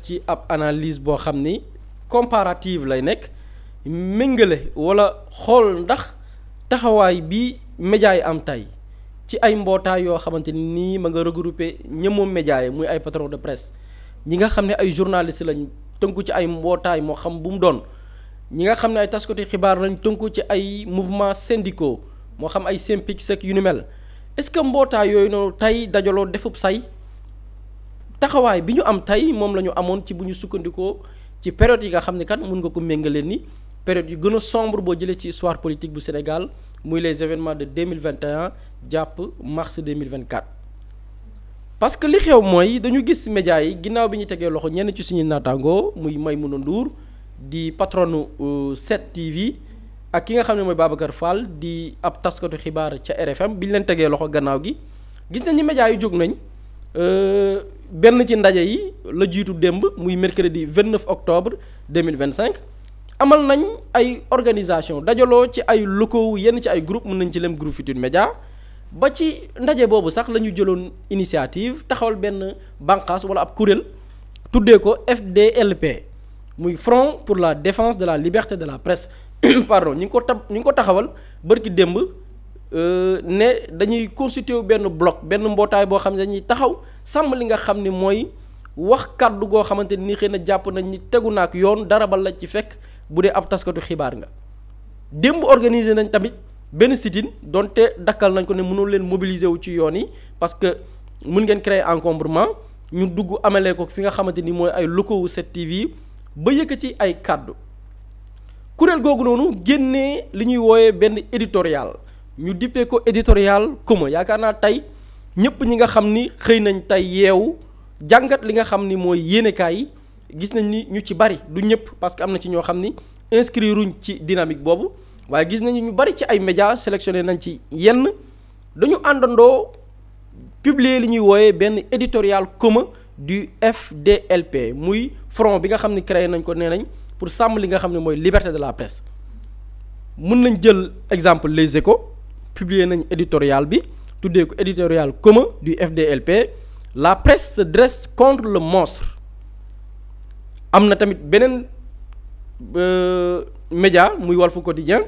ci ab analyse boo xam ni comparative lay nekk méngale wala xool ndax taxawaay bi média yi am tey ci ay mbootaay yoo xamante ni nii ma nga regroupé ñëmoom média yi muy ay patron de presse ñi nga xam ne ay journalistes lañ tënku ci ay mbootaay moo xam bu mu doon ñi nga xam ne ay taskati xibaar lañ tënku ci ay mouvements syndicaux moo xam ay SYNPICS ak yu ni mel est-ce que mbootaay yooyu noonu tey dajaloo defub say taxawaay bi ñu am tey moom la ñu amoon ci bu ñu sukkandikoo ci période yi nga xam ne kat mun nga ko méngalee ni période yu gën a sombre boo jëlee ci histoire politique bu Sénégal muy les événements de 2021 jàpp mars 2024. parce que li xew mooy dañu gis médias yi ginnaaw bi ñu tegee loxo ñenn ci suñu naataangoo muy Maïmouna Ndour di patronu 7TV ak ki nga xam ne mooy Babacar Fall di ab taskatu xibaar ca RFM bi ñu leen tegee loxo gannaaw gi gis nañ ni médias yi jóg nañ benn ci ndaje yi la jiitu démb muy mercredi 29 octobre 2025 amal nañ ay organisation dajaloo ci ay locaux yenn ci ay groupe mën nañ ci lem groupe Futurs Médias ba ci ndaje boobu sax la ñu jëloon initiative taxawal benn bànqaas wala ab kuréel tuddee ko FDLP muy Front pour la défense de la liberté de la presse pardon ñu ngi ko taxawal bërki démb ne dañuy constituer benn bloc benn mbootaay boo xam ne dañuy taxaw sàmm li nga xam ni mooy wax kàddu goo xamante ni xëy na jàpp nañ ni tegu na ak yoon dara bal la ci fekk bu dee ab taskatu xibaar nga démb organiser nañ tamit benn sit-in donte dakkal nañ ko ne mënul leen mobiliser wu ci yoon yi parce que mun ngeen créer encombrement ñu dugg amalee ko fi nga xamante ni mooy ay locaux wu 7TV ba yëkkati ay kàddu kuréel googu noonu génnee li ñuy wooyee benn éditorial ñu dippee ko éditorial commun yaakaar naa tey ñëpp ñi nga xam ni xëy nañ tey yeewu jàngat li nga xam ni mooy yéenekaay yi gis nañ ni ñu ci bari du ñëpp parce que am na ci ñoo xam ni inscriruñ ci dynamique boobu waaye gis nañu ñu bari ci ay médias sélectionné nañ ci yenn dañu àndandoo publier li ñuy wooyee benn éditorial commun du FDLP muy front bi nga xam ni créé nañ ko nee nañ pour sàmm li nga xam ne mooy liberté de la presse mën nañ jël exemple Les Échos publier nañ éditorial bi tuddee ko éditorial commun du FDLP la presse se dresse contre le monstre am na tamit beneen média muy Walf Quotidien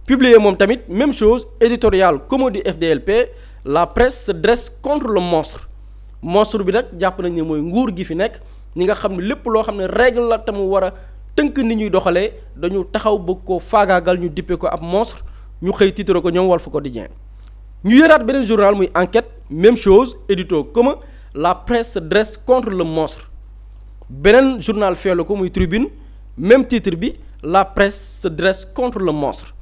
publier moom tamit même chose éditorial commun du FDLP la presse se dresse contre le monstre bi nag jàpp nañ ne mooy nguur gi fi nekk ñi nga xam ne lépp loo xam ne règle la te mu war a tënk ni ñuy doxalee dañu taxaw bëgg ko faagaagal ñu dippe ko ab monstre ñu xëy titre ko ñoom Walf Quotidien ñu yëraat beneen journal muy enquête même chose édito commun la presse se dresse contre le monstre beneen journal feelu ko muy tribune même titre bi la presse se dresse contre le monstre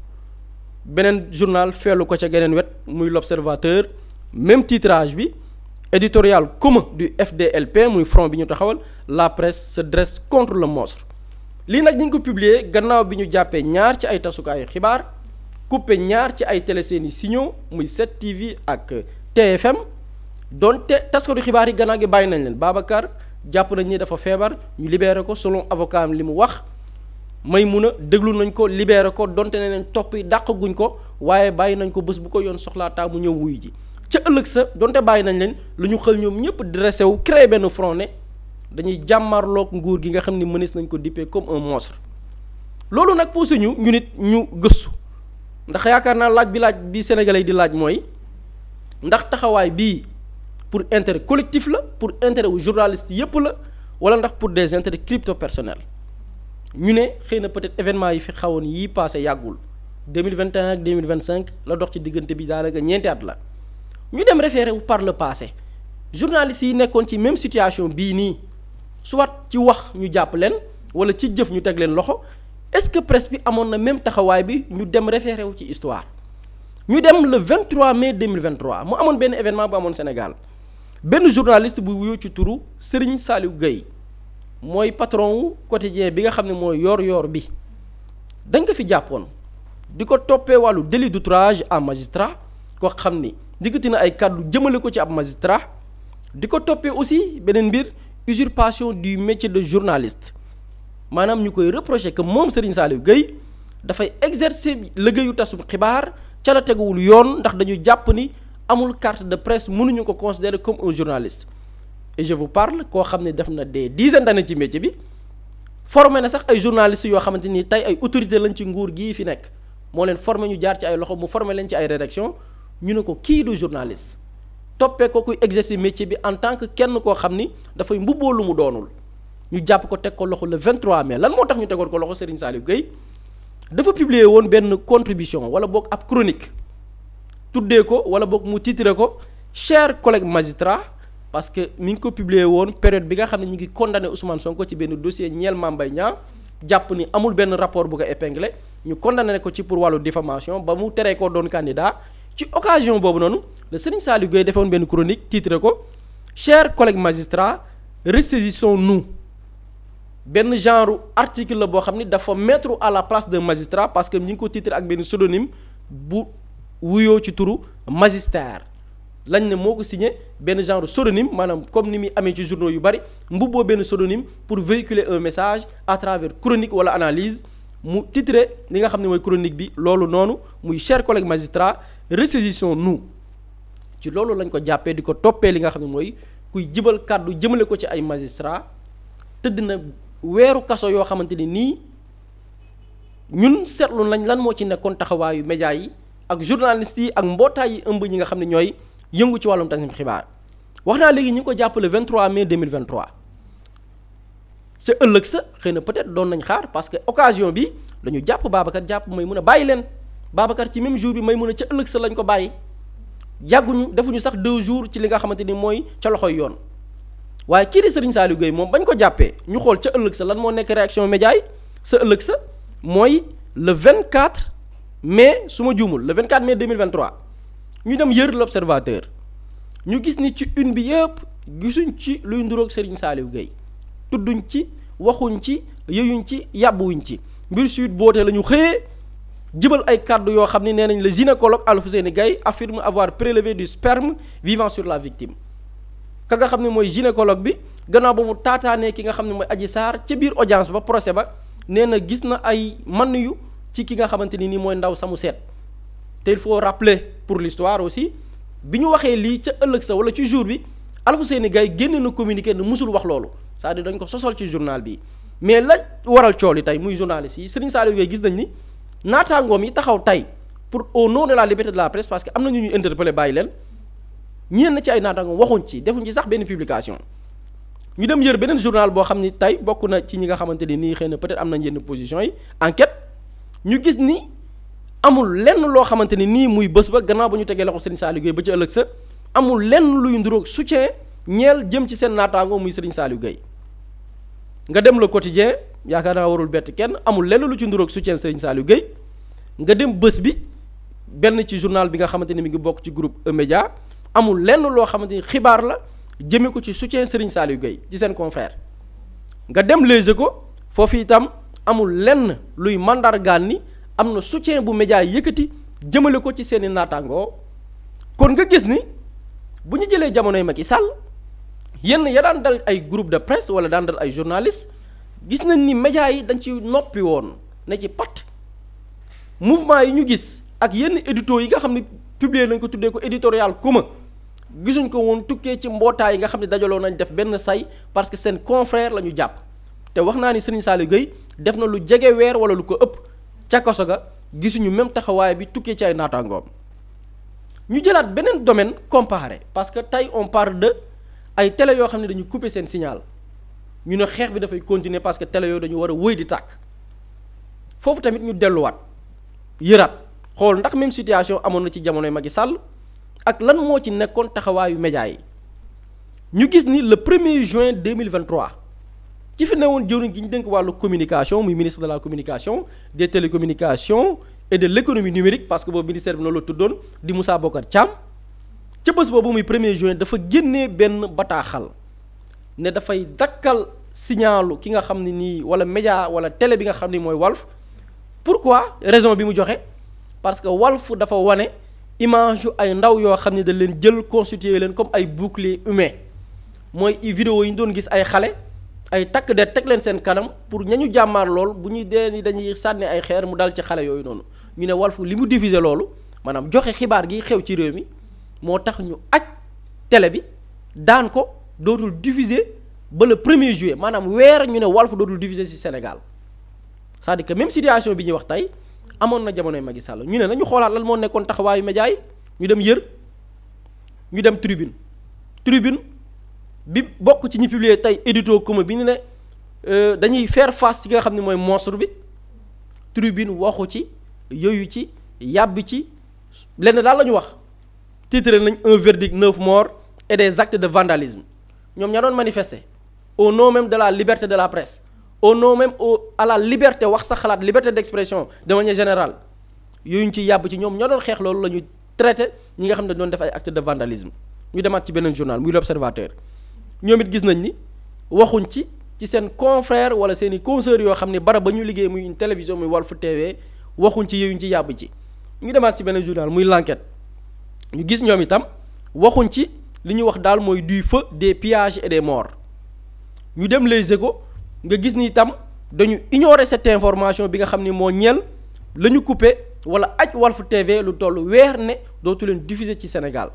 beneen journal feelu ko ca geneen wet muy l'observateur même titrage bi éditorial commun du FDLP muy front bi ñu taxawal la presse se dresse contre le monstre lii nag ñu ngi ko publier gannaaw bi ñu jàppee ñaar ci ay tasukaayu xibaar coupé ñaar ci ay télé seeni signaux muy 7TV ak TFM donte taskatu xibaar yi gannaaw gi bàyyi nañ leen Babacar jàpp nañ ni dafa feebar ñu libéré ko selon avocat am li mu wax Maïmouna déglu nañ ko libéré ko donte ne leen topp yi dàq guñ ko waaye bàyyi nañ ko bés bu ko yoon soxlaataa mu ñëw wuyu ji ca ëllëg sa donte bàyyi nañ leen lu ñu xël ñoom ñëpp dressé wu créé benn front ne dañuy jàmmarloog nguur gi nga xam ni mënees nañ ko dippee comme un monstre loolu nag poussé ñu nit ñu gëstu ndax yaakaar naa laaj bi sénégalais yi di laaj mooy ndax taxawaay bii pour intérêt collectif la pour intérêt wu journaliste yépp la wala ndax pour des intérêts crypto personnels ñu ne xëy na peut-être événement yi fi xawoon yii passé yàggul 2021 ak 2025 la dox ci diggante bi daanaka ñeenti at la ñu dem référé wu par le passé journalistes yi nekkoon ci même situation bii nii soit ci wax ñu jàpp leen wala ci jëf ñu teg leen loxo est-ce que presse bi amoon na même taxawaay bi ñu dem référé wu ci histoire ñu dem le 23 mai 2023 mu amoon benn événement bu amoon Sénégal benn journaliste bu wuyoo ci turu Serigne Saliou Gueye mooy patron wu quotidien bi nga xam ne mooy yor bi dañ ko fi jàppoon di ko toppee wàllu délit d'outrage à magistrat koo xam ni diggati na ay kàddu jëmale ko ci ab magistrat di ko toppee aussi beneen mbir usurpation du métier de journaliste maanaam ñu koy reprocher que moom Serigne Saliou Gueye dafay exercer liggéeyu tasum xibaar ca la teguwul yoon ndax dañu jàpp ni amul carte de presse mënuñu ko considérer comme un journaliste et je vous parle koo xam ne def na des dizaines d'années ci métier bi formé na sax ay journalistes yoo xamante ni tey ay autorités lañ ci nguur gii fi nekk moo leen formé ñu jaar ci ay loxo mu formé leen ci ay rédaction ñu ne ko kii du journaliste toppee ko kuy exercer métier bi en tant que kenn koo xam ni dafay mbubboo lu mu doonul ñu jàpp ko teg ko loxo le 23 mai lan moo tax ñu tegoon ko loxo Serigne Saliou Gueye dafa publier woon benn contribution wala boog ab chronique tuddee ko wala boog mu titré ko chers collègues magistrats parce que mi ngi ko publier woon période bi nga xam ne ñu ngi condamné Ousmane Sonko ci benn dossier ñeel Mame Mbaye Niang jàpp ni amul benn rapport bu ko épinglé ñu condamné ko ci pour wàllu diffamation ba mu teree koo doon candidat ci occasion boobu noonu le Serigne Saliou Gueye defoon benn chronique titré ko chers collègues magistrats ressaisissons-nous benn genre article la boo xam ni dafa mettre à la place d'un magistrat parce que ñu ngi ko titré ak benn pseudonyme bu wuyoo ci turu magistère lañ ne moo ko signé benn genre pseudonyme maanaam comme ni muy amee ci journaux yu bari mbubboo benn pseudonyme pour véhiculer un message à travers chronique wala analyse mu titré li nga xam ne mooy chronique bi loolu noonu muy chers collègues magistrats ressaisissons-nous ci loolu lañ ko jàppee di ko toppee li nga xam ne mooy kuy jibal kàddu jëmale ko ci ay magistrats tëdd na weeru kaso yoo xamante ni nii ñun seetlu nañ lan moo ci nekkoon taxawaayu médias yi ak journalistes yi ak mbootaay yi ëmb ñi nga xam ne ñooy yëngu ci wàllum tasum xibaar wax naa léegi ñu ngi ko jàpp le 23 mai 2023 ca ëllëg sa xëy na peut-être doon nañ xaar parce que occasion bi dañu jàpp Babacar jàpp Maïmouna bàyyi leen Babacar ci même jour bi Maïmouna ca ëllëg sa lañ ko bàyyi yàgguñu defuñu sax 2 jours ci li nga xamante ni mooy ca loxoy yoon waaye kii di Serigne Saliou Gueye moom bañ ko jàppee ñu xool ca ëllëg sa lan moo nekk réaction média yi sa ëllëg sa mooy le 24 mai su ma juumul le 24 mai 2023 ñu dem yër l'observateur ñu gis ni ci une bi yëpp gisuñ ci luy nduroog Serigne Saliou Gueye tudduñ ci waxuñ ci yëyuñ ci yàbbuwuñ ci mbir suite boote la ñu xëyee jibal ay kàddu yoo xam ni nee nañ le gynécologue Alfousseyni Gaye affirme avoir prélevé du sperme vivant sur la victime ka nga xam ne mooy gynécologue bi gannaaw ba mu taataanee ki nga xam ne mooy Adji Sarr ca biir audience ba procès ba nee na gis na ay man yu ci ki nga xamante ni nii mooy ndaw samu seet te il faut rappeler pour l'histoire aussi bi ñu waxee lii ca ëllëg sa wala ci jour bi Alfousseyni Gaye génne na communiqué ne musul wax loolu c'est-à-dire dañ ko sosal ci journal bi mais la waral cool yi tey muy journaliste yi Serigne Saliou Gueye gis nañ ni naataangoom yi taxaw tey pour au nom de la liberté de la presse parce que am na ñu ñuy interpeller bàyyi leen ñeen na ci ay naataangoom waxuñ ci defuñ ci sax benn publication ñu dem yër beneen journal boo xam ni tey bokk na ci ñi nga xamante ni nii xëy na peut-être am nañ yenn position yi enquête ñu gis ni amul lenn loo xamante ni nii muy bés ba gannaaw ba ñu tegee loxo Serigne Saliou Gueye ba ci ëllëg sa amul lenn luy nduroog soutien ñeel jëm ci seen naataangoo muy Serigne Saliou Gueye nga dem Le Quotidien yaakaar naa warul bett kenn amul lenn lu ci nduroog soutien Serigne Saliou Gueye nga dem bés bi benn ci journal bi nga xamante ni mi ngi bokk ci groupe E-Média amul lenn loo xamante ni xibaar la jëmee ko ci soutien Serigne Saliou Gueye ci seen confrère nga dem Les Échos foofu itam amul lenn luy mandargaan ni am na soutien bu média yëkkati jëmale ko ci seeni naataangoo kon nga gis ni bu ñu jëlee jamonoy Macky Sall yenn ya daan dal ay groupe de presse wala daan dal ay journalistes gis nañ ni média yi dañ ci noppi woon ne ci pat mouvement yi ñu gis ak yenn éditos yi nga xam ne publier nañ ko tuddee ko éditorial commun gisuñ ko woon tukkee ci mbootaay yi nga xam ne dajaloo nañ def benn say parce que seen confrère la ñu jàpp te wax naa ni Serigne Saliou Gueye def na lu jege weer wala lu ko ëpp ca kaso ga gisuñu même taxawaay bi tukkee ci ay naataangoom ñu jëlaat beneen domaine comparé parce que tey on parle de ay télé yoo xam ne dañu couper seen signal ñu ne xeex bi dafay continuer parce que télé yooyu dañu war a wëy di tàkk foofu tamit ñu delluwaat yëraat xool ndax même situation amoon na ci jamonoy Macky Sall ak lan moo ci nekkoon taxawaayu média yi ñu gis ni le 1er juin 2023 ci fi newoon jëwriñ gi ñu dénk wàllu communication muy ministre de la communication des télécommunications et de l'économie numérique parce que boobu ministère bi noonu la tuddoon di Moussa Bocar Thiam ca bés boobu muy 1er juin dafa génnee benn bataaxal ne dafay dakkal signalu ki nga xam ne nii wala média wala télé bi nga xam ni mooy Walf pourquoi raison bi mu joxe parce que Walf dafa wane image yu ay ndaw yoo xam ne da leen jël constituer leen comme ay bouclier humain mooy vidéo yi ñu doon gis ay xale ay takk der teg leen seen kanam pour ñañu jàmmaar lool bu ñuy dee ni dañuy sànni ay xeer mu dal ci xale yooyu noonu ñu ne Walf li mu diffuser loolu maanaam joxe xibaar gi xew ci réew mi moo tax ñu aj télé bi daan ko dootul diffuser ba le 1er juillet maanaam weer ñu ne Walf dootul diffuser ci Sénégal c'est-à-dire que même situation bi ñuy wax tey amoon na jamonoy Macky Sall ñu ne nañu xoolaat lan moo nekkoon taxawaayu média yi ñu dem Yër ñu dem Tribune bi bokk ci ñi publier tey édito commun bi ñu ne dañuy faire face ci nga xam ne mooy monstre bi Tribune waxu ci yooyu ci yàbbi ci lenn daal la ñu wax titré nañ un verdict 9 morts et des actes de vandalisme ñoom ña doon manifester au nom même de la liberté de la presse au nom même à la liberté wax sa xalaat liberté d'expression de manière générale yooyu ñu ci yàbb ci ñoom ñoo doon xeex loolu la ñuy traité ñi nga xam ne doon def ay actes de vandalisme ñu demaat ci beneen journal muy l'Observateur ñoom it gis nañ ni waxuñ ci seen confrère wala seen i consoeurs yoo xam ne barab ba ñu liggéey muy une télévision muy Walf TV waxuñ ci yooyu ñu ci yàbb ci ñu demaat ci beneen journal muy l'Enquête ñu gis ñoom itam waxuñ ci li ñuy wax daal mooy du feu des pillages et des morts ñu dem Les Échos nga gis ni itam dañu ignorer cette information bi nga xam ni moo ñeel la ñu coupé wala aj Walf TV lu toll weer ne dootu leen diffuser ci Sénégal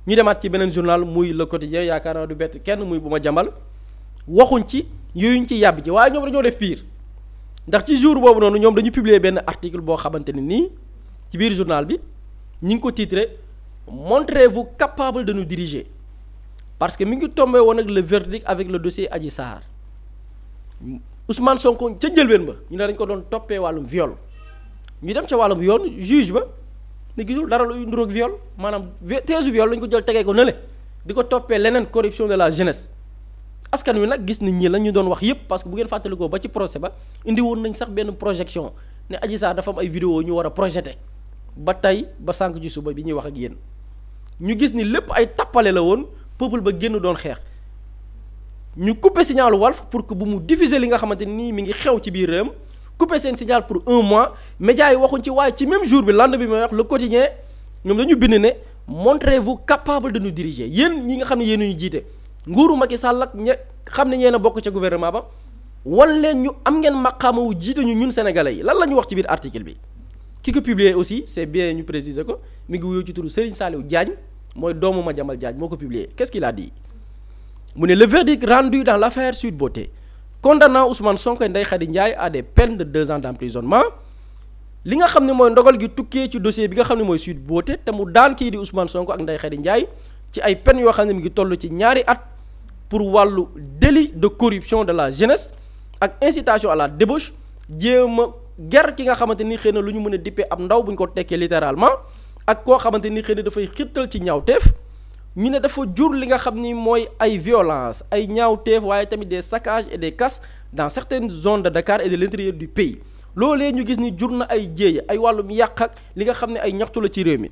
ñu demaat ci beneen journal muy Le Quotidien yaakaar naa du bett kenn muy bu ma jàmbal waxuñ ci yooyu ñu ci yàbb ci waaye ñoom dañoo def pire ndax ci jour boobu noonu ñoom dañu publier benn article boo xamante ne nii ci biir journal bi ñi ngi ko titré montrez-vous capable de nous diriger parce que mi ngi tombé woon ak le verdict avec le dossier Adji Sarr Ousmane Sonko ca njëlbeen ba ñu ne dañ ko doon toppee wàllum viol ñu dem ca wàllum yoon juge ba ne gisul dara luy nduroog viol maanaam teesu viol lañ ko jël tegee ko nële di ko toppee leneen corruption de la jeunesse askan wi nag gis nañ ñi la ñu doon wax yépp parce que bu ngeen fàttalikoo ba ci procès ba indi woon nañ sax benn projection ne Adji Sarr dafa am ay vidéo ñu war a projeté ba tey ba sànq ci suba bi ñuy wax ak yéen ñu gis ni lépp ay tappale la woon peuple ba génn doon xeex ñu couper signalu Walf pour que bu mu diffuser li nga xamante nii mi ngi xew ci biir réewam couper seen signal pour 1 mois médias yi waxuñ ci waaye ci même jour bi lendemain bi may wax Le Quotidien ñoom dañu bind ne montrez-vous capable de nous diriger yéen ñi nga xam ne yéen ñu jiite nguuru Macky Sall ak ña xam ne yéen a bokk ca gouvernement ba wan leen ñu am ngeen maqaama wu jiite ñu ñun sénégalais yi lan la ñu wax ci biir article bi ki ko publié aussi c'est bien ñu préciser ko mi ngi wuyoo ci turu Serigne Saliou Diagne mooy doomu Madiambal Diagne moo ko publié qu'est-ce qu'il a dit mu ne le verdict rendu dans l'affaire Sweet Beauté condamnant Ousmane Sonko et Ndeye Khady Ndiaye à des peines de 2 ans d'emprisonnement li nga xam ne mooy ndogal gi tukkee ci dossier bi nga xam ne mooy Sweet Beauté te mu daan kii di Ousmane Sonko ak Ndeye Khady Ndiaye ci ay peines yoo xam ne mi ngi toll ci ñaari at pour wàllu délit de corruption de la jeunesse ak incitation à la débauche jéem a ger ki nga xamante ni xëy na lu ñu mën a dippee ab ndaw bu ñu ko tekkee littéralement ak koo xamante ni xëy na dafay xittal ci ñaawteef ñu ne dafa jur li nga xam ni mooy ay violence ay ñaawteef waaye tamit des saccages et des casses dans certaines zones de Dakar et de l'intérieur du pays loolee ñu gis ni jur na ay jéeya ay wàllum yàq ak li nga xam ne ay ñaxtu la ci réew mi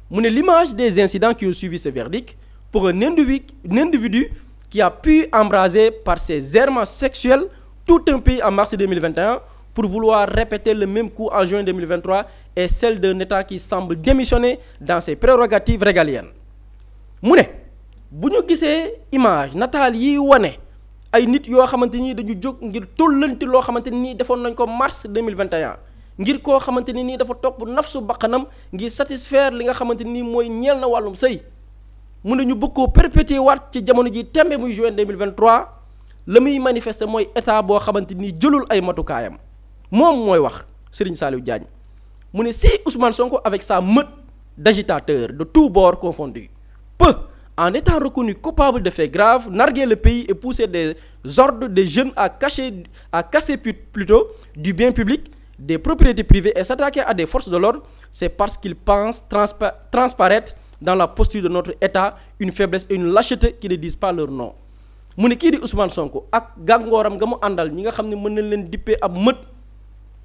mu ne l'image des incidents qui ont suivi ce verdict pour un individu qui a pu embraser par ses errements sexuels tout un pays en mars 2021 pour vouloir répéter le même coup en juin 2023 est celle d'un État qui semble démissionner dans ses prérogatives régaliennes mu ne bu ñu gisee image nataal yi wane ay nit yoo xamante ni dañu jóg ngir tollanti loo xamante ni defoon nañ ko mars 2021 ngir koo xamante ni nii dafa topp nafsu bakkanam ngir satisfaire li nga xamante ni mooy ñeel na wàllum sëy mu ne ñu bëgg koo perpétuer waat ci jamono ji tembe muy juin 2023 la muy manifester mooy état boo xamante ni jëlul ay matukaayam moom mooy wax Serigne Saliou Diagne mu ne si Ousmane Sonko avec sa meute d'agitateurs de tous bords confondus peut, en étant reconnu coupable de faits graves, narguer le pays et pousser des ordres des jeunes à casser plutôt du bien public, des propriétés privées et s'attaquer à des forces de l'ordre, c'est parce qu'ils pensent transparaître dans la posture de notre État une faiblesse et une lâcheté qui ne disent pas leur nom. mu ne kii di Ousmane Sonko ak gàngooram nga mu àndal ñi nga xam ne mën nañ leen dippee ab mët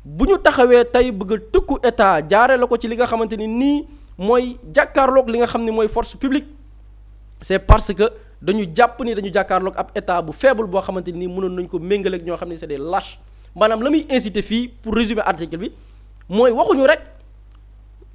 bu ñu taxawee tey bëgg a tëkku état jaare la ko ci li nga xamante ni nii mooy jàkkaarloog li nga xam ne mooy force publique c'est parce que dañu jàpp ni dañu jàkkaarloog ab état bu faible boo xamante ni mënoon nañ ko méngaleeg ñoo xam ne c'est des lâches maanaam la muy inciter fii pour résumer article bi mooy waxuñu rek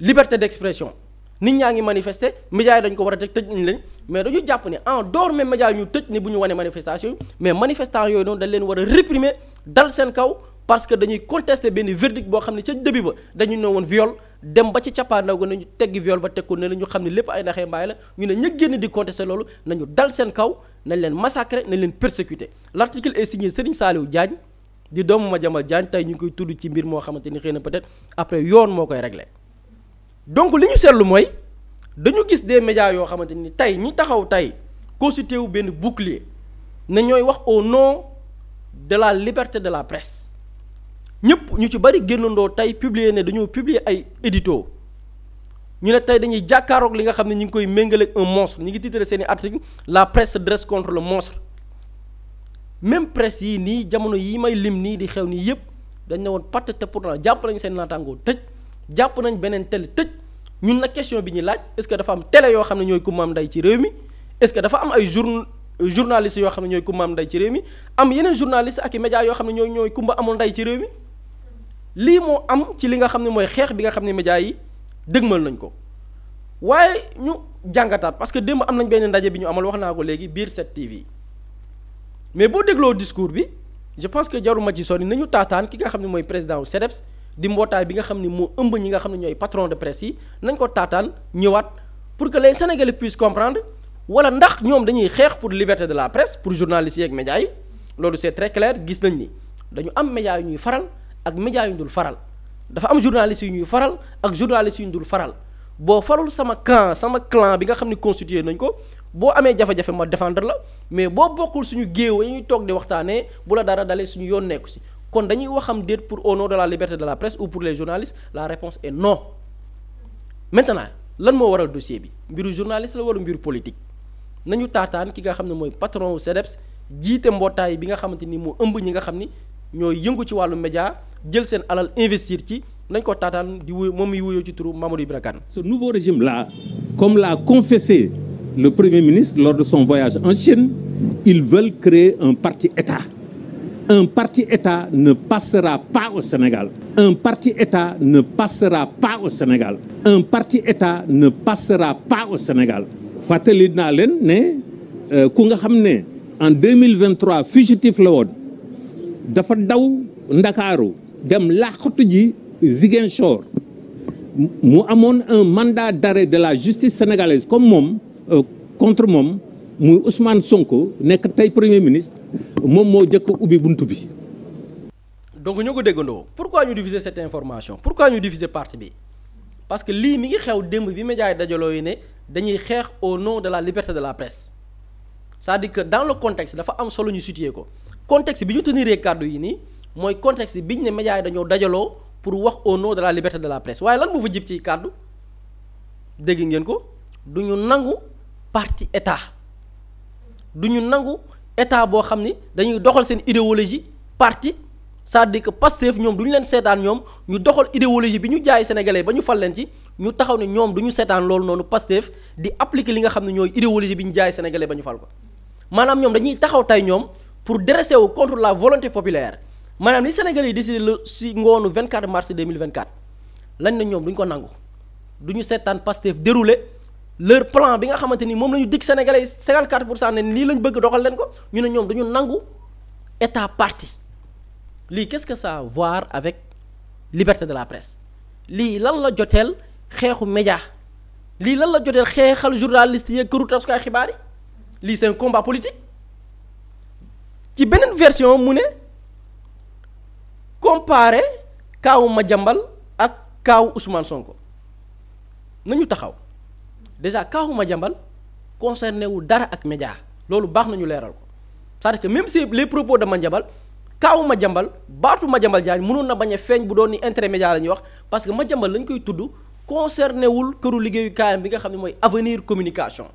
liberté d'expression nit ñaa ngi manifester médias yi dañ ko war a tëj nañ leen mais dañu jàpp ne en dehors même médias yi ñu tëj ne bu ñu wane manifestation yi mais manifestants yooyu noonu dañ leen war a réprimer dal seen kaw parce que dañuy contester benn verdict boo xam ne ca début ba dañu ne woon viol dem ba ci cappaandaw ga nañu teggi viol ba teg ko ne la ñu xam ne lépp ay naxee mbaay la ñu ne ña génn di contester loolu nañu dal seen kaw nañ leen massacrer nañ leen persécuter l'article est signé Serigne Saliou Diagne di doomu Madiambal Diagne tey ñu ngi koy tudd ci mbir moo xamante ni xëy na peut-être après yoon moo koy régler donc li ñu seetlu mooy dañu gis des médias yoo xamante ni tey ñi taxaw tey constitué wu benn bouclier ne ñooy wax au nom de la liberté de la presse ñëpp ñu ci bari génnandoo tey publier ne dañoo publier ay édito ñu ne tey dañuy jàkkaaroog li nga xam ne ñu ngi koy méngale ak un monstre ñu ngi titré seeni article la presse se dresse contre le monstre même presse yi nii jamono yi may lim nii di xew nii yëpp dañ ne woon patt te pourtant jàpp nañ seen naataangoo tëj jàpp nañ beneen télé tëj ñun nag question bi ñuy laaj est-ce que dafa am télé yoo xam ne ñooy kummaam nday ci réew mi est-ce que dafa am ay journalistes yoo xam ne ñooy kumbaam nday ci réew mi am yeneen journalistes ak i médias yoo xam ne ñooy kumba amul nday ci réew mi lii moo am ci li nga xam ne mooy xeex bi nga xam ne médias yi dëgmal nañ ko waaye ñu jàngataat parce que démb am nañ benn ndaje bi ñu amal wax naa ko léegi biir 7TV mais boo dégloo discours bi je pense que jaruma ci sori nañu taataan ki nga xam ne mooy président wu CDEPS di mbootaay bi nga xam ne moo ëmb ñi nga xam ne ñooy patron de presse yi nañ ko taataan ñëwaat pour que les Sénégalais puissent comprendre wala ndax ñoom dañuy xeex pour liberté de la presse pour journalistes yi ak médias yi loolu c'est très clair gis nañ ni dañu am médias yu ñuy faral ak médias yu ñu dul faral dafa am journalistes yu ñuy faral ak journalistes yu ñu dul faral boo farul sama clan bi nga xam ne constitué nañ ko boo amee jafe-jafe ma défendre la mais boo bokkul suñu géew yi ñuy toog di waxtaanee bu la dara dalee suñu yoon nekku si kon dañuy waxam déet pour au nom de la liberté de la presse ou pour les journalistes la réponse est non maintenant lan moo waral dossier bi mbiru journaliste la wala mbiru politique nañu taataan ki nga xam ne mooy patron wu CDEPS jiite mbootaay bi nga xamante ni moo ëmb ñi nga xam ni ñooy yëngu ci wàllu média jël seen alal investir ci nañ ko taataan di wuy moom muy wuyoo ci turu Mamadou Ibra Kane. Ce nouveau régime-là, comme l'a confessé le Premier ministre lors de son voyage en Chine, ils veulent créer un parti-État. Un parti-État ne passera pas au Sénégal. Un parti-État ne passera pas au Sénégal. Un parti-État ne passera pas au Sénégal. fàttali naa leen ne ku nga xam ne en 2023 fugitif la woon dafa daw Ndakaaru dem làqatu ji Ziguinchor mu amoon un mandat d'arrêt de la justice sénégalaise comme moom contre moom muy Ousmane Sonko nekk tey premier ministre moom moo jëkk ubbi buntu bi. donc ñoo ko déggandoo pourquoi ñu diffuser cette information pourquoi ñu diffuser parti bi parce que lii mi ngi xew démb bi médias yi dajaloo yi ne dañuy xeex au nom de la liberté de la presse c'est-à-dire que dans le contexte dafa am solo ñu situer ko contexte bi ñu teniree kàddu yi nii mooy contexte bi ñu ne médias yi dañoo dajaloo pour wax au nom de la liberté de la presse waaye lan moo fa jib ci kàddu dégg ngeen ko du ñu nangu parti état du ñu nangu état boo xam ni dañuy doxal seen idéologie parti c'est-à-dire que Pastef ñoom du ñu leen seetaan ñoom ñu doxal idéologie bi ñu jaay sénégalais ba ñu fal leen ci ñu taxaw ne ñoom du ñu seetaan loolu noonu Pastef di appliquer li nga xam ne ñooy idéologie bi ñu jaay sénégalais ba ñu fal ko maanaam ñoom dañuy taxaw tey ñoom pour dresser wu contre la volonté populaire maanaam li sénégalais yi décidé la si ngoonu 24 mars 2024 lañ ne ñoom du ñu ko nangu du ñu seetaan Pastef dérouler leur plan bi nga xamante ni moom la ñu dig sénégalais yi 54% ne nii lañ bëgg doxal leen ko ñu ne ñoom dañu nangu état parti lii qu'est-ce que ça a à voir avec liberté de la presse lii lan la joteel xeexu média lii lan la joteel xeexal journaliste yeeg këru taskatu xibaar yi lii c'est un combat politique ci beneen version mu ne comparer kaawu Madiambal ak kaawu Ousmane Sonko nañu taxaw déjà kaawu Madiambal concerné wu dara ak média loolu baax nañu leeral ko c'est-à-dire que même si les propos de Madiambal kaawu Madiambal baatu Madiambal Diagne mënoon na bañ a feeñ bu doon ni intérêt média la ñuy wax parce que Madiambal lañ koy tudd concerné wul këru liggéeyu kaayam bi nga xam ne mooy avenir communication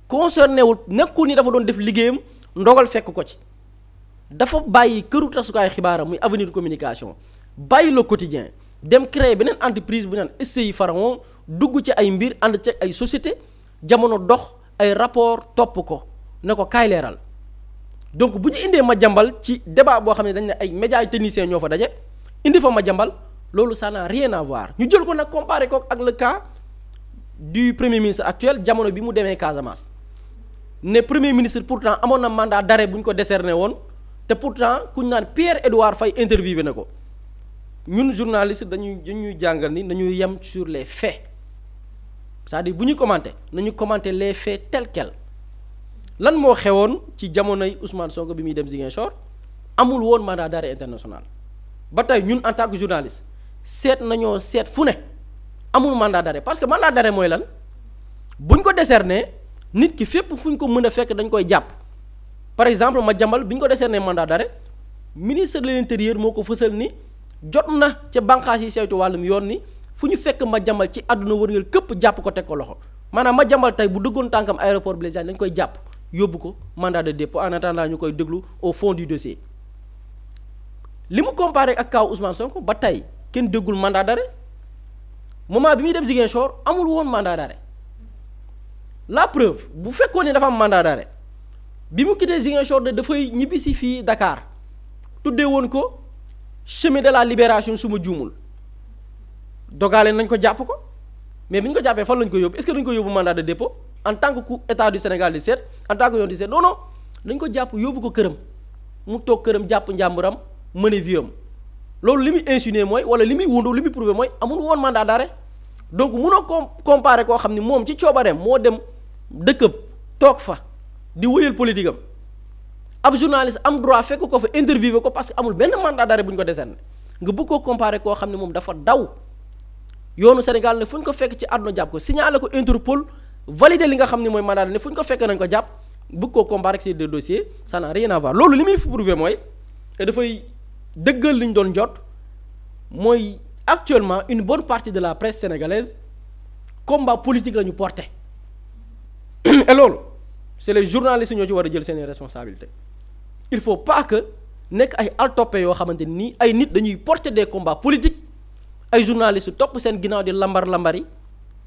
concerné wul nekkul ni dafa doon def liggéeyam ndogal fekk ko ci dafa bàyyi këru tasukaay xibaaram muy avenir communication bàyyi le quotidien dem créer beneen entreprise bu naan SCI Pharaon dugg ci ay mbir ànd ci ay société jamono dox ay rapport topp ko ne ko kaay leeral donc bu ñu indee Madiambal ci débat boo xam ne dañ ne ay médias techniciens ñoo fa daje indi fa Madiambal loolu ça n'a rien à voir ñu jël ko nag comparé ko ak le cas du premier ministre actuel jamono bi mu demee Casamance ne premier ministre pourtant amoon na mandat d'arrêt bu ñu ko décerné woon te pourtant ku ñu naan Pierre-Édouard Faye interviewé na ko ñun journaliste dañuy jàngal ni nañuy yem sur les faits c'est-à-dire bu ñuy commenter nañu commenter les faits tels quels lan moo xewoon ci jamonoy Ousmane Sonko bi muy dem Ziguinchor amul woon mandat d'arrêt international ba tey ñun en tant que journaliste seet nañoo seet fu ne amul mandat d'arrêt parce que mandat d'arrêt mooy lan buñ ko décerné nit ki fépp fu ñu ko mën a fekk dañ koy jàpp par exemple Madiambal bi ñu ko décerné mandat d'arrêt ministre de l'intérieur moo ko fësal ni jot na ca bànqaas yi saytu wàllum yoon ni fu ñu fekk Madiambal ci àdduna wërngal këpp jàpp ko teg ko loxo maanaam Madiambal tey bu dëggoon tànkam aéroport Blaise Diagne dañ koy jàpp yóbbu ko mandat de dépôt en attendant ñu koy déglu au fond du dossier li mu comparé ak kaw Ousmane Sonko ba tey kenn déggul mandat d'arrêt moment bi muy dem Ziguinchor amul woon mandat d'arrêt la preuve bu fekkoon ne dafa am mandat d'arrêt bi mu quitté Ziguinchor de dafay ñibbi si fii Dakar tuddee woon ko chemin de la libération su ma juumul dogaale nañ ko jàpp ko mais bi ñu ko jàppee fan lañ ko yóbbu est-ce que dañ ko yóbbu mandat de dépôt en tant que coup état du Sénégal di seet en tant que yoon di seet non dañ ko jàpp yóbbu ko këram mu toog këram jàpp njàmburam mëne viam loolu li muy insinuer mooy wala li muy wundu li muy prouver mooy amul woon mandat d'arrêt donc munoo comparer koo xam ni moom ci coobareem moo dem dëkkam toog fa di wëyal politique am ab journaliste am droit fekk ko fa interviewé ko parce que amul benn mandat d'arrêt bu ñu ko décerné nga bëgg koo comparer koo xam ne moom dafa daw yoonu Sénégal ne fu ñu ko fekk ci àdduna jàpp ko signalé ko Interpol validé li nga xam ne mooy mandat ne fu ñu ko fekkee nañ ko jàpp bëgg koo comparer ak ces deux dossiers ça n'a rien à voir loolu li muy prouver mooy te dafay dëggal li ñu doon jot mooy actuellement une bonne partie de la presse sénégalaise combat politique la ñu porté et loolu c'est les journalistes ñoo ci war a jël seeni responsabilités il faut pas que nekk ay altoppe yoo xamante ni ay nit dañuy porter des combats politiques ay journalistes topp seen ginnaaw di lambari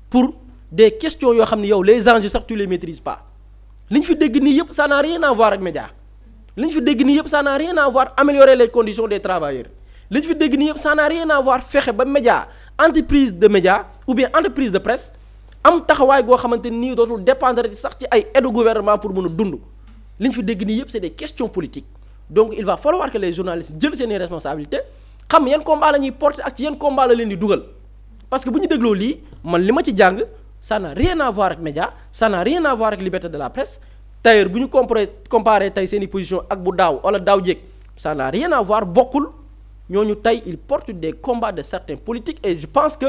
pour des questions yoo xam ne yow les enjeux sax tu les maîtrises pas li ñu fi dégg nii yëpp ça n'a rien à voir ak média li ñu fi dégg nii yëpp ça n'a rien à voir améliorer les conditions des travailleurs li ñu fi dégg nii yëpp ça n'a rien à voir fexe ba média entreprise de média ou bien entreprise de presse am taxawaay goo xamante nii dootul dépendre sax ci ay aide gouvernement pour mën a dund li ñu fi dégg nii yëpp c'est des questions politiques donc il va falloir que les journalistes jël seeni responsabilités xam yan combat la ñuy porter ak ci yan combat la leen di dugal parce que bu ñu dégloo lii man li ma ci jàng ça n'a rien à voir ak média ça n'a rien à voir ak liberté de la presse d'ailleurs bu ñu comparer tey seeni position ak bu daaw wala daaw jéeg ça n'a rien à voir bokkul ñooñu tey ils portent des combats de certains politiques et je pense que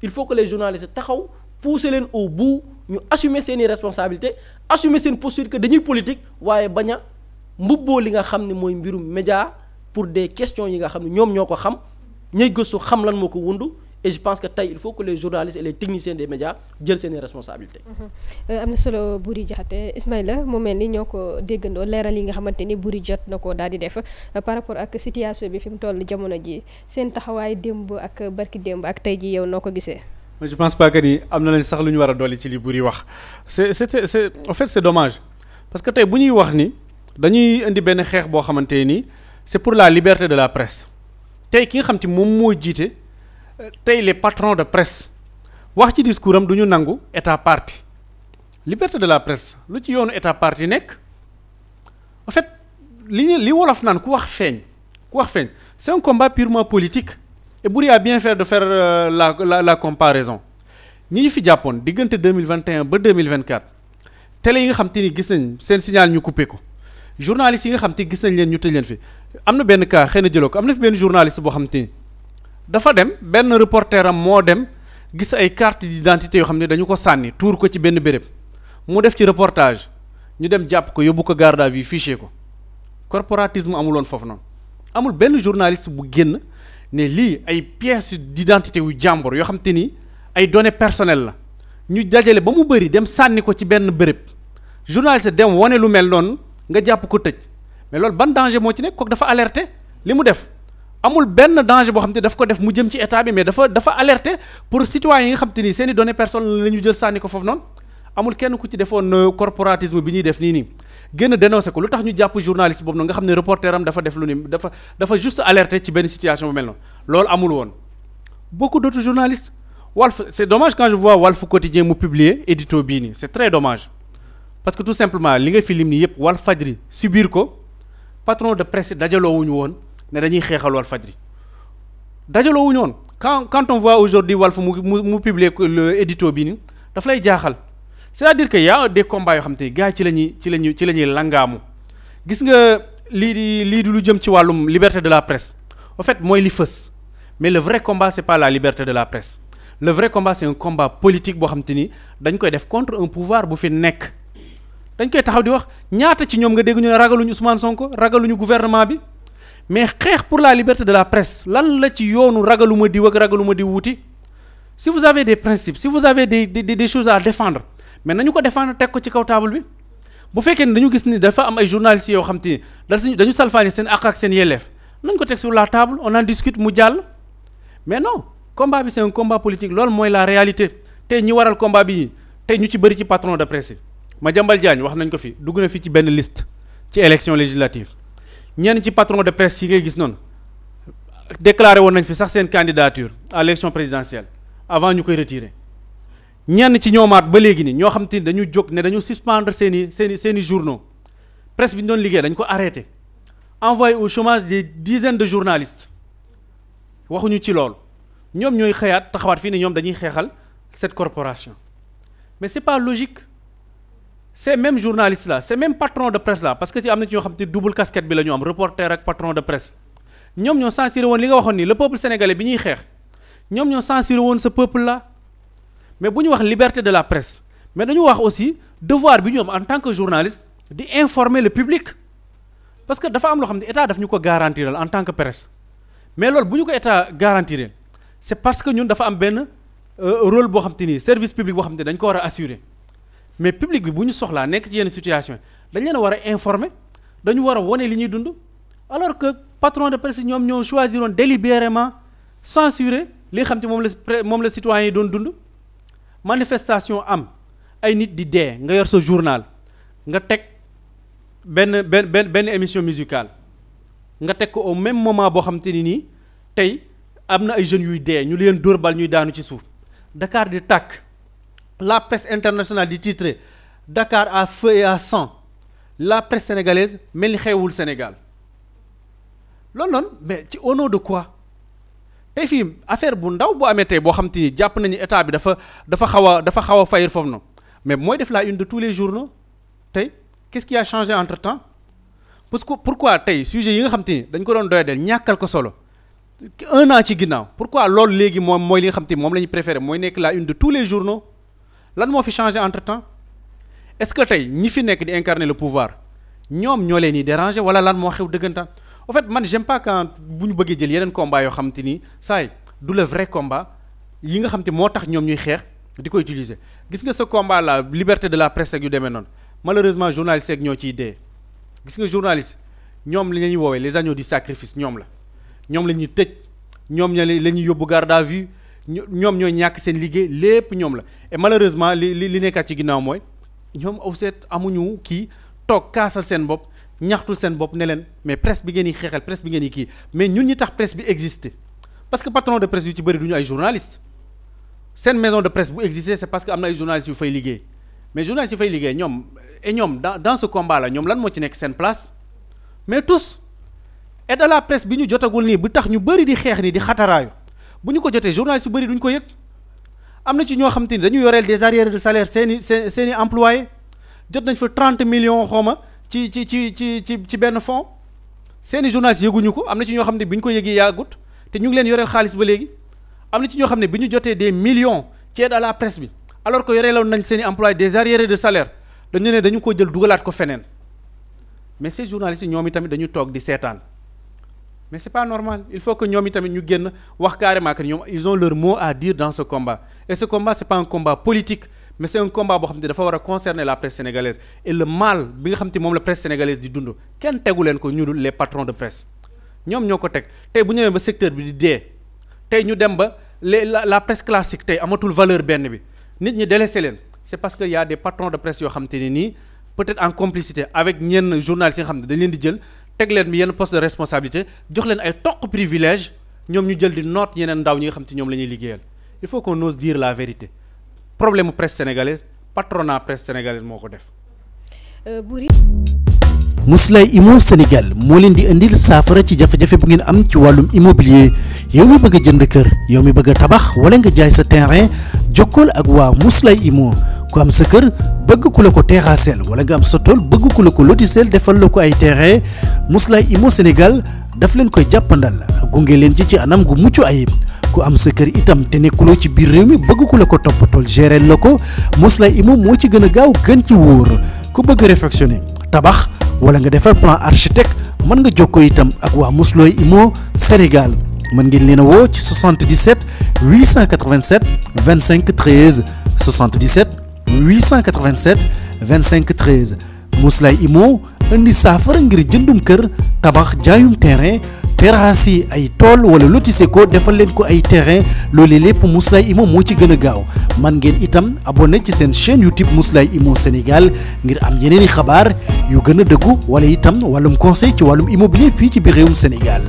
il faut que les journalistes taxaw pousser leen au bout ñu assumer seeni responsabilités assumer seen posture que dañuy politique waaye bañ a mbubboo li nga xam ne mooy mbirum média pour des questions yi nga xam ne ñoom ñoo ko xam ñay gëstu xam lan moo ko wundu et je pense que tey il faut que les journalistes et les techniciens des médias jël seeni responsabilités. am na solo Boury Diakhaté Ismaïla mu mel ni ñoo ko déggandoo leeral yi nga xamante ni Boury jot na ko daal di def par rapport ak situation bi fi mu toll jamono ji seen taxawaay démb ak barki démb ak tey ji yow noo ko gisee. je pense pas que ni am na lañ sax lu ñu war a dolli ci li Boury wax c'est en fait c'est dommage parce que tey bu ñuy wax ni dañuy indi benn xeex boo xamante ni c'est pour la liberté de la presse tey ki nga xam te moom moo jiite tey les patrons de presse wax ci discours am du ñu nangu état parti liberté de la presse lu ci yoonu état parti nekk en fait li wolof naan ku wax feeñ c'est un combat purement politique et Boury a bien fait de faire la comparaison ñi ñu fi jàppoon diggante 2021 ba 2024 télé yi nga xam te ni gis nañ seen signal ñu coupé ko journalistes yi nga xam te gis nañ leen ñu tëj leen fi am na benn cas xëy na jëloo ko am na fi benn journaliste boo xam te ni dafa dem benn reporter am moo dem gis ay carte d'identité yoo xam ne dañu ko sànni tuur ko ci benn béréb mu def ci reportage ñu dem jàpp ko yóbbu ko garde à vue fiché ko corporatisme amuloon foofu noonu amul benn journaliste bu génn ne lii ay pièces d'identité yu jàmbur yoo xam te ni ay données personnelles la ñu dajale ba mu bëri dem sànni ko ci benn béréb journaliste dem wane lu mel noonu nga jàpp ko tëj mais loolu ban danger moo ci nekk kooku dafa alerter li mu def amul benn danger boo xam te daf ko def mu jëm ci état bi mais dafa alerter pour citoyens yi nga xam te ni seen i données personnelles la ñu jël sànni ko foofu noonu amul kenn ku ci defoon corporatisme bi ñuy def nii génn dénoncer ko lu tax ñu jàpp journaliste boobu noonu nga xam ne reporter am dafa def lu ni dafa juste alerter ci benn situation bu mel noonu loolu amul woon beaucoup d'autres journalistes Walf c'est dommage quand je vois Walf Quotidien mu publier édito bii nii c'est très dommage parce que tout simplement li nga fi lim nii yëpp Walfadjri si biir ko patron de presse dajaloowuñu woon ne dañuy xeexal Walfadjri dajaloowuñu woon quand on voit aujourd'hui Walf mu publier le édito bii nii daf lay jaaxal c'est-à-dire que y a des combats yoo xam te gars yi ci la ñuy langaamu gis nga lii di lu jëm ci wàllum liberté de la presse en fait mooy li fës mais le vrai combat c'est pas la liberté de la presse le vrai combat c'est un combat politique boo xam te ni dañ koy def contre un pouvoir bu fi nekk dañ koy taxaw di wax ñaata ci ñoom nga dégg ñu ne ragaluñu Ousmane Sonko ragaluñu gouvernement bi mais xeex pour la liberté de la presse lan la ci yoonu ragaluma di wuti si vous avez des principes si vous avez des choses à défendre mais nañu ko défendre teg ko ci kaw table bi bu fekkee ne dañu gis ni dafa am ay journalistes yoo xam te ni dañu salfaani seen àq ak seen yelleef nañ ko teg sur la table on en discute mu jàll mais non combat bi c'est un combat politique loolu mooy la réalité tey ñi waral combat bi tey ñu ci bëri ci patron de presse yi Madiambal Diagne wax nañ ko fi dugg na fi ci benn liste ci élection législative ñenn ci patron de presse yi ngay gis noonu déclaré woon nañ fi sax seen candidature à l'élection présidentielle avant ñu koy retirer ñenn ci ñoomaat ba léegi ni ñoo xam te ni dañu jóg ne dañu suspendre seeni journaux presse bi ñu doon liggéey dañ ko arrêté envoyé au chômage des dizaines de journalistes waxuñu ci loolu ñoom ñooy xëyaat taxawaat fii ne ñoom dañuy xeexal cette corporation mais c'est pas logique ces mêmes journalistes là ces mêmes patrons de presse là parce que ci am na ci ñoo xam te double casquette bi la ñu am reporter ak patron de presse ñoom ñoo censuré woon li nga waxoon ni le peuple sénégalais bi ñuy xeex ñoom ñoo censuré woon ce peuple là mais bu ñu wax liberté de la presse mais dañu wax aussi devoir bi ñu am en tant que journaliste di informer le public parce que dafa am loo xam ne état daf ñu ko garantiral en tant que presse mais loolu bu ñu ko état garantiral c'est parce que ñun dafa am benn rôle boo xam te ni service public boo xam te dañ ko war a assurer mais public bi bu ñu soxlaa nekk ci yenn situation dañ leen a war a informer dañu war a wone li ñuy dund alors que patron de presse ñoom ñoo choisiroon délibérément censurer li xam te moom la citoyens yi doon dund manifestation am ay nit di dee nga yor sa journal nga teg benn émission musicale nga teg ko au même moment boo xam te ni nii tey am na ay jeunes yuy dee ñu leen dóor bal ñuy daanu ci suuf Dakar di tàkk la presse internationale di titré Dakar à feu et à sang la presse sénégalaise mel ni xewul Sénégal loolu noonu mais ci au nom de quoi tey fii affaire bu ndaw bu amee tey boo xam te ni jàpp nañu état bi dafa xaw a fayir foofu noonu mais mooy def la une de tous les journaux tey qu'est-ce qui a changé entre-temps parce que pourquoi tey sujet yi nga xam te ni dañ ko doon doyadeel ñàkkal ko solo un an ci ginnaaw pourquoi loolu léegi moom mooy li nga xam te ni moom la ñu préféré mooy nekk la une de tous les journaux lan moo fi changé entre-temps est-ce que tey ñi fi nekk di incarner le pouvoir ñoom ñoo leen di déranger wala lan moo xew dëggantaan en fait man j'aime pas quand bu ñu bëggee jël yeneen combat yoo xam te ni saay du le vrai combat yi nga xam te moo tax ñoom ñuy xeex di ko utiliser gis nga ce combat là liberté de la presse ak yu demee noonu malheureusement journalistes yeeg ñoo ciy dee gis nga journaliste ñoom la ñuy woowee les agneaux du sacrifice ñoom la ñuy tëj ñoom la ñuy yóbbu garde à vue ñoom ñooy ñàkk seen liggéey lépp ñoom la et malheureusement li nekkaat ci ginnaaw mooy ñoom aussi amuñu kii toog kaasal seen bopp ñaxtul seen bopp ne leen mais presse bi ngeen di xeexal presse bi ngeen di kii mais ñun ñi tax presse bi exister parce que patron de presse yu ci bëri du ñu ay journalistes seen maison de presse bu exister c'est parce que am na ay journalistes yu fay liggéey mais journalistes yu fay liggéey ñoom dans ce combat là ñoom lan moo ci nekk seen place mais tous et de la presse bi ñu jotagul nii bu tax ñu bëri di xeex nii di xataraayu bu ñu ko jotee journalistes yu bëri duñ ko yëg am na ci ñoo xam te ni dañu yoreel des arriérés de salaire seeni employés jot nañ fa 30 millions xawma ci benn fonds seeni journalistes yëguñu ko am na ci ñoo xam ne bi ñu ko yëgee yàggut te ñu ngi leen yoreel xaalis ba léegi am na ci ñoo xam ne bi ñu jotee des millions ci aide à la presse bi alors que yoreeloon nañ seeni employés des arriérés de salaire dañu ne dañu ko jël dugalaat ko feneen mais ces journalistes yi ñoom itamit dañu toog di seetaan mais c'est pas normal il faut que ñoom itamit ñu génn wax carrément que ñoom ils ont leur mot à dire dans ce combat et ce combat c'est pas un combat politique mais c'est un combat boo xam ne dafa war a concerner la presse sénégalaise et le mal bi nga xam te moom la presse sénégalaise di dund kenn tegu leen ko ñu dul les patrons de presse ñoom ñoo ko teg tey bu ñëwee ba secteur bi di dee tey ñu dem ba la presse classique tey amatul valeur benn bi nit ñi délaissé leen c'est parce que y a des patrons de presse yoo xam te ne nii peut-être en complicité avec ñenn journalistes yi nga xam ne dañ leen di jël teg leen yenn poste de responsabilité jox leen ay toq privilège ñoom ñu jël di noot yeneen ndaw ñi nga xam te ñoom la ñuy liggéeyal il faut qu'on ose dire la vérité problème presse sénégalaise patronat presse sénégalaise moo ko def. Mously Immo Sénégal moo leen di indil saafara ci jafe-jafe bu ngeen am ci wàllum immobilier yow mi bëgg a jënd kër yow mi bëgg a tabax wala nga jaay sa terrain jokkool ak waa Mously Immo ku am sa kër bëgg ku la ko terrassel wala nga am sa tool bëgg ku la ko lotisel defal la ko ay terrain Mouslay Immo Sénégal daf leen koy jàppandal gunge leen ci anam gu mucc ayib ku am sa kër itam te nekkuloo ci biir réew mi bëgg ku la ko toppatool gérer la ko Mouslay Immo moo ci gën a gaaw gën ci wóor ku bëgg réfectionner tabax wala nga defar plan architecte mën nga jokkoo itam ak waa Mouslay Immo Sénégal mën ngeen leen a woo ci 77 887 25 13 77 887 25 13 Mouslay Immo indi saafara ngir jëndum kër tabax jaayum terrain terrasse yi ay tool wala lotissé ko defal leen ko ay terrain loolee lépp Mouslay Immo moo ci gën a gaaw man ngeen itam abonné ci seen chaîne YouTube Mouslay Immo Sénégal ngir am yeneeni xabaar yu gën a dëggu wala itam wàllum conseil ci wàllum immobilier fii ci biir réewum Sénégal